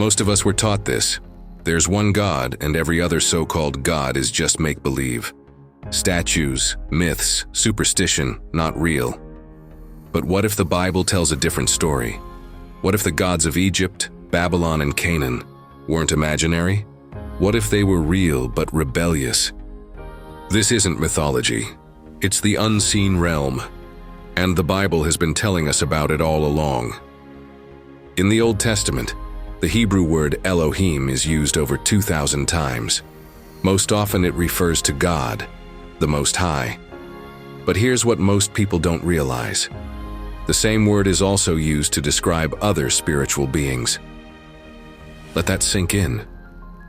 Most of us were taught this. There's one God, and every other so-called God is just make-believe. Statues, myths, superstition, not real. But what if the Bible tells a different story? What if the gods of Egypt, Babylon, and Canaan weren't imaginary? What if they were real but rebellious? This isn't mythology. It's the unseen realm, and the Bible has been telling us about it all along. In the Old Testament, the Hebrew word Elohim is used over 2,000 times. Most often it refers to God, the Most High. But here's what most people don't realize. The same word is also used to describe other spiritual beings. Let that sink in.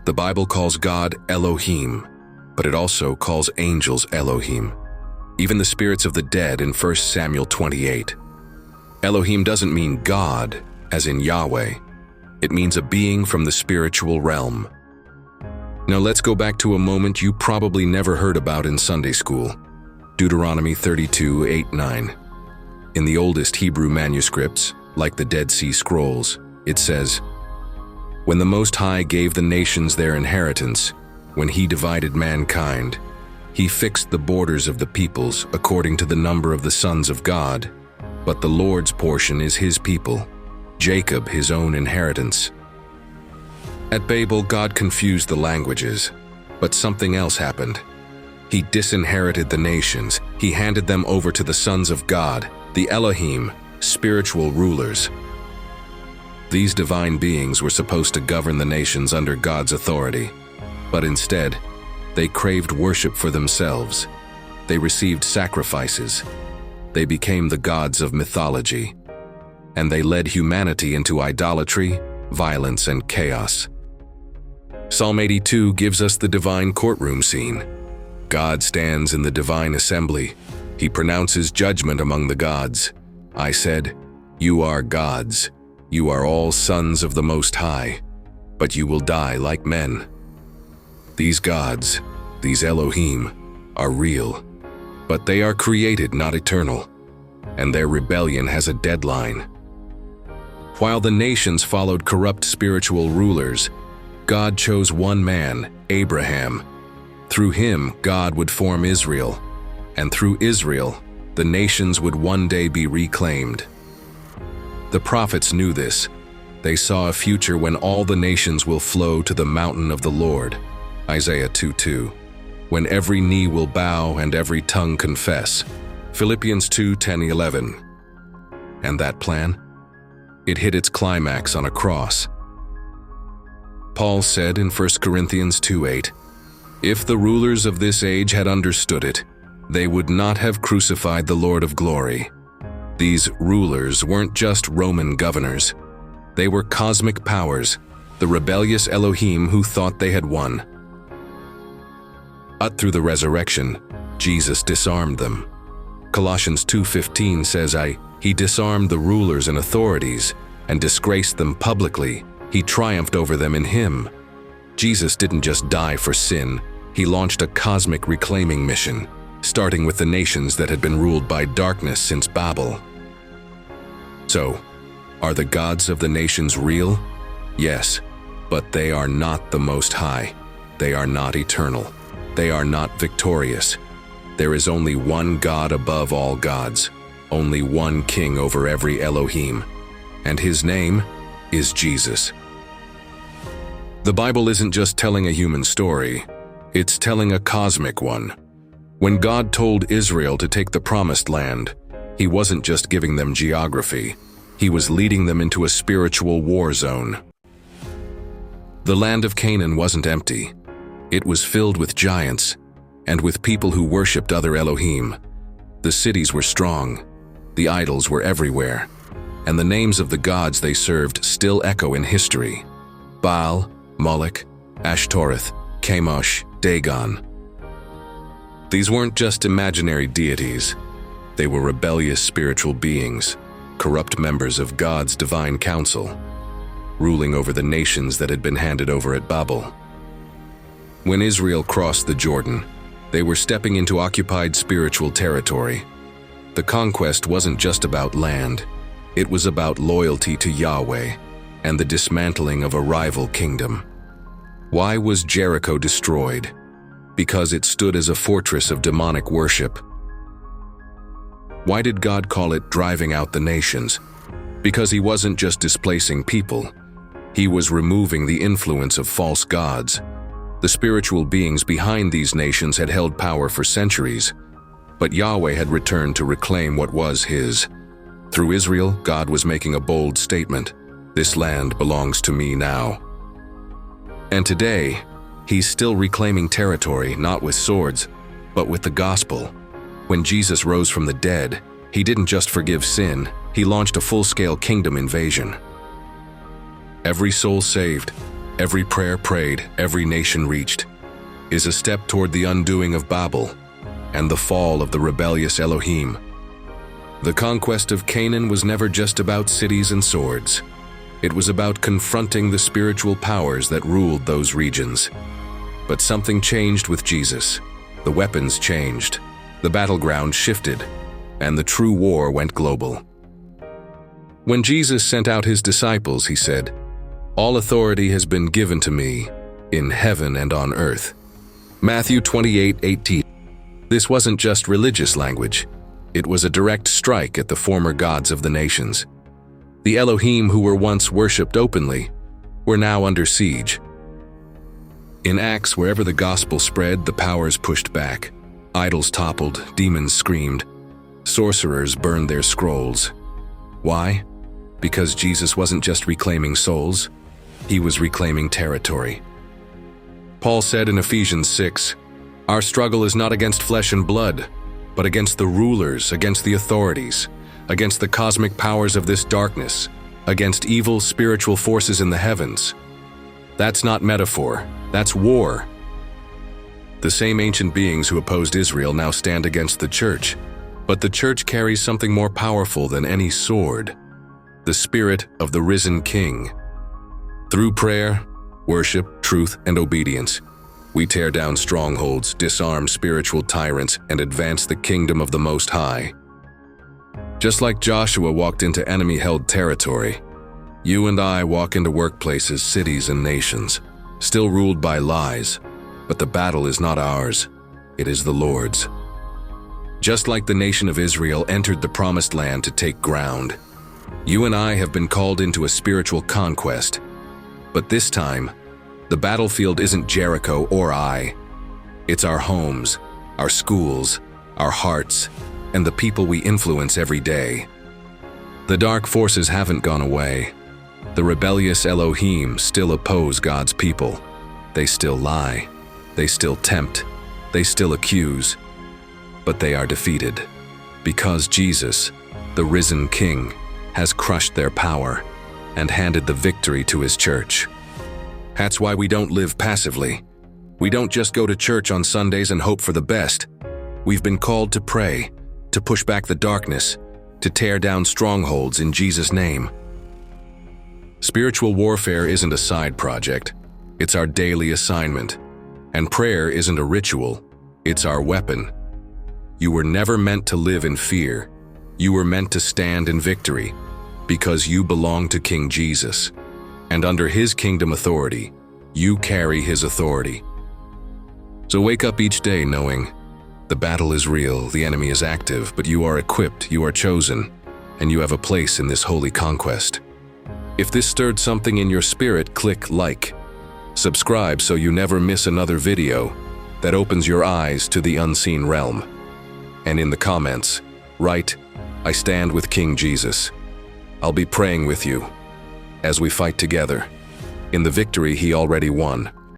The Bible calls God Elohim, but it also calls angels Elohim, even the spirits of the dead in 1 Samuel 28. Elohim doesn't mean God, as in Yahweh. It means a being from the spiritual realm. Now let's go back to a moment you probably never heard about in Sunday school. Deuteronomy 32:8-9. In the oldest Hebrew manuscripts, like the Dead Sea Scrolls, it says, "When the Most High gave the nations their inheritance, when he divided mankind, he fixed the borders of the peoples according to the number of the sons of God, but the Lord's portion is his people, Jacob his own inheritance." At Babel, God confused the languages, but something else happened. He disinherited the nations. He handed them over to the sons of God, the Elohim, spiritual rulers. These divine beings were supposed to govern the nations under God's authority, but instead, they craved worship for themselves. They received sacrifices. They became the gods of mythology, and they led humanity into idolatry, violence, and chaos. Psalm 82 gives us the divine courtroom scene. God stands in the divine assembly. He pronounces judgment among the gods. I said, "You are gods. You are all sons of the Most High, but you will die like men." These gods, these Elohim, are real, but they are created, not eternal, and their rebellion has a deadline. While the nations followed corrupt spiritual rulers, God chose one man, Abraham. Through him, God would form Israel, and through Israel, the nations would one day be reclaimed. The prophets knew this. They saw a future when all the nations will flow to the mountain of the Lord, Isaiah 2:2, when every knee will bow and every tongue confess, Philippians 2:10-11. And that plan? It hit its climax on a cross. Paul said in 1 Corinthians 2:8, "If the rulers of this age had understood it, they would not have crucified the Lord of glory." These rulers weren't just Roman governors. They were cosmic powers, the rebellious Elohim who thought they had won. But through the resurrection, Jesus disarmed them. Colossians 2:15 says, He disarmed the rulers and authorities and disgraced them publicly. He triumphed over them in him. Jesus didn't just die for sin. He launched a cosmic reclaiming mission, starting with the nations that had been ruled by darkness since Babel. So, are the gods of the nations real? Yes, but they are not the Most High. They are not eternal. They are not victorious. There is only one God above all gods, only one king over every Elohim, and his name is Jesus. The Bible isn't just telling a human story, it's telling a cosmic one. When God told Israel to take the promised land, he wasn't just giving them geography, he was leading them into a spiritual war zone. The land of Canaan wasn't empty. It was filled with giants, and with people who worshipped other Elohim. The cities were strong, the idols were everywhere, and the names of the gods they served still echo in history. Baal, Moloch, Ashtoreth, Chemosh, Dagon. These weren't just imaginary deities. They were rebellious spiritual beings, corrupt members of God's divine council, ruling over the nations that had been handed over at Babel. When Israel crossed the Jordan, they were stepping into occupied spiritual territory. The conquest wasn't just about land, it was about loyalty to Yahweh. and the dismantling of a rival kingdom. Why was Jericho destroyed? Because it stood as a fortress of demonic worship. Why did God call it driving out the nations? Because he wasn't just displacing people. He was removing the influence of false gods. The spiritual beings behind these nations had held power for centuries, but Yahweh had returned to reclaim what was his. Through Israel, God was making a bold statement: "This land belongs to me now." And today, he's still reclaiming territory, not with swords, but with the gospel. When Jesus rose from the dead, he didn't just forgive sin, he launched a full-scale kingdom invasion. Every soul saved, every prayer prayed, every nation reached, is a step toward the undoing of Babel and the fall of the rebellious Elohim. The conquest of Canaan was never just about cities and swords. It was about confronting the spiritual powers that ruled those regions. But something changed with Jesus. The weapons changed, the battleground shifted, and the true war went global. When Jesus sent out his disciples, he said, "All authority has been given to me in heaven and on earth." Matthew 28:18. This wasn't just religious language. It was a direct strike at the former gods of the nations. The Elohim who were once worshipped openly were now under siege. In Acts, wherever the gospel spread, the powers pushed back. Idols toppled, demons screamed, sorcerers burned their scrolls. Why? Because Jesus wasn't just reclaiming souls, he was reclaiming territory. Paul said in Ephesians 6, "Our struggle is not against flesh and blood, but against the rulers, against the authorities, against the cosmic powers of this darkness, against evil spiritual forces in the heavens." That's not metaphor, that's war. The same ancient beings who opposed Israel now stand against the church, but the church carries something more powerful than any sword: the spirit of the risen King. Through prayer, worship, truth, and obedience, we tear down strongholds, disarm spiritual tyrants, and advance the kingdom of the Most High. Just like Joshua walked into enemy-held territory, you and I walk into workplaces, cities, and nations, still ruled by lies, but the battle is not ours, it is the Lord's. Just like the nation of Israel entered the promised land to take ground, you and I have been called into a spiritual conquest. But this time, the battlefield isn't Jericho or Ai. It's our homes, our schools, our hearts, and the people we influence every day. The dark forces haven't gone away. The rebellious Elohim still oppose God's people. They still lie. They still tempt. They still accuse. But they are defeated, because Jesus, the risen King, has crushed their power and handed the victory to his church. That's why we don't live passively. We don't just go to church on Sundays and hope for the best. We've been called to pray, to push back the darkness, to tear down strongholds in Jesus' name. Spiritual warfare isn't a side project. It's our daily assignment. And prayer isn't a ritual. It's our weapon. You were never meant to live in fear. You were meant to stand in victory, because you belong to King Jesus. And under his kingdom authority, you carry his authority. So wake up each day knowing the battle is real, the enemy is active, but you are equipped, you are chosen, and you have a place in this holy conquest. If this stirred something in your spirit, click like. Subscribe so you never miss another video that opens your eyes to the unseen realm. And in the comments, write, "I stand with King Jesus." I'll be praying with you as we fight together in the victory he already won.